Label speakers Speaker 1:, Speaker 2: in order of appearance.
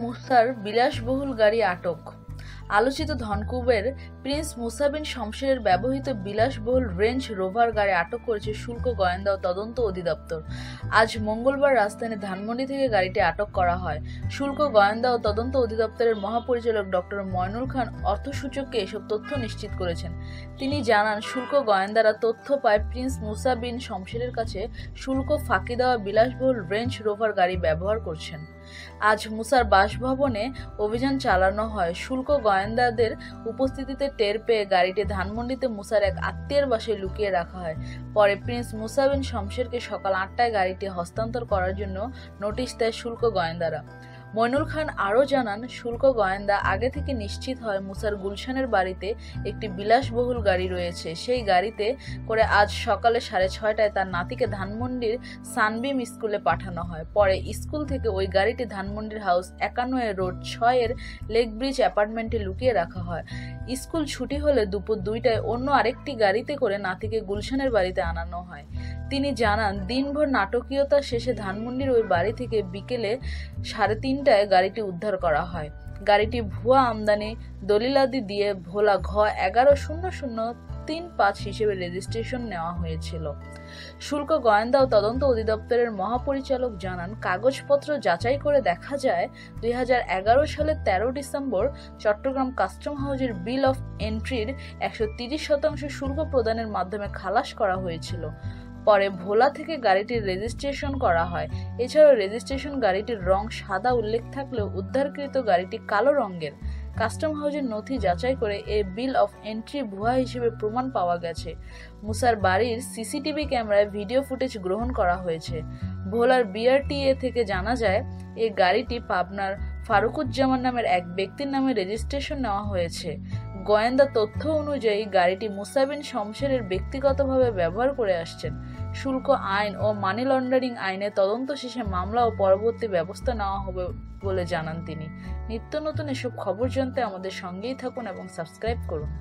Speaker 1: মুসার বিলাসবহুল গাড়ি আটক। আলোচিত ধনকুবের প্রিন্স মুসা বিন শমশেরের ব্যবহৃত বিলাসবহুল রেঞ্জ রোভার গাড়ি আটক করেছে শুল্ক গোয়েন্দা ও তদন্ত অধিদপ্তর। আজ মঙ্গলবার রাজধানীর ধানমন্ডি থেকে গাড়িটি আটক করা হয়। শুল্ক গোয়েন্দা ও তদন্ত অধিদপ্তরের মহাপরিচালক ডক্টর ময়নুল খান অর্থসূচককে এসব তথ্য নিশ্চিত করেছেন। তিনি জানান, শুল্ক গোয়েন্দারা তথ্য পায় প্রিন্স মুসা বিন শমশেরের কাছে শুল্ক ফাঁকি দেওয়া বিলাসবহুল রেঞ্জ রোভার গাড়ি ব্যবহার করছেন। আজ মুসার বাসভবনে অভিযান চালানো হয়। শুল্ক গোয়েন্দাদের উপস্থিতিতে টের পেয়ে গাড়িটি ধানমন্ডিতে মুসার এক আত্মীয়ের বাসায় লুকিয়ে রাখা হয়। পরে প্রিন্স মুসা বিন শমশেরকে সকাল 8টায় গাড়িটি হস্তান্তর করার জন্য নোটিশ দেয় শুল্ক গোয়েন্দারা। মইনুল খান আরও জানান, শুল্ক গোয়েন্দা আগে থেকে নিশ্চিত হয় মুসার গুলশানের বাড়িতে একটি বিলাসবহুল গাড়ি রয়েছে। সেই গাড়িতে করে আজ সকালে 6:30টায় তার নাতিকে ধানমন্ডির সানবিম স্কুলে পাঠানো হয়। পরে স্কুল থেকে ওই গাড়িটি ধানমন্ডির হাউস 51 রোড 6-এর লেক ব্রিজ অ্যাপার্টমেন্টে লুকিয়ে রাখা হয়। স্কুল ছুটি হলে দুপুর 2টায় অন্য আরেকটি গাড়িতে করে নাতিকে গুলশানের বাড়িতে আনানো হয়। তিনি জানান, দিনভর নাটকীয়তা শেষে ধানমন্ডির ওই বাড়ি থেকে বিকেলে 3:30টায় গাড়িটি উদ্ধার করা হয়। গাড়িটি ভুয়া আমদানি দলিলাদি দিয়ে ভোলা ঘ 110035 হিসেবে রেজিস্ট্রেশন নেওয়া হয়েছিল। শুল্ক গোয়েন্দা ও তদন্ত অধিদপ্তরের মহাপরিচালক জানান, কাগজপত্র যাচাই করে দেখা যায় 2011 সালের 13 ডিসেম্বর চট্টগ্রাম কাস্টম হাউজের বিল অফ এন্ট্রির 130% শুল্ক প্রদানের মাধ্যমে খালাস করা হয়েছিল। পরে ভোলা থেকে গাড়িটির রেজিস্ট্রেশন করা হয়। এছাড়াও রেজিস্ট্রেশন গাড়িটির রং সাদা উল্লেখ থাকলেও উদ্ধারকৃত গাড়িটি কালো রঙের। কাস্টম হাউজের নথি যাচাই করে এই বিল অফ এন্ট্রি ভুয়া হিসেবে প্রমাণ পাওয়া গেছে। মুসার বাড়ির সিসিটিভি ক্যামেরায় ভিডিও ফুটেজ গ্রহণ করা হয়েছে। ভোলার বিআরটিএ থেকে জানা যায়, এই গাড়িটি পাবনার ফারুকুজ্জামান নামের এক ব্যক্তির নামে রেজিস্ট্রেশন নেওয়া হয়েছে। গোয়েন্দা তথ্য অনুযায়ী গাড়িটি মুসা বিন শমশেরের ব্যক্তিগতভাবে ব্যবহার করে আসছেন। শুল্ক আইন ও মানি লন্ডারিং আইনে তদন্ত শেষে মামলা ও পরবর্তী ব্যবস্থা নেওয়া হবে বলে জানান তিনি। নিত্য নতুন এসব খবর জানতে আমাদের সঙ্গেই থাকুন এবং সাবস্ক্রাইব করুন।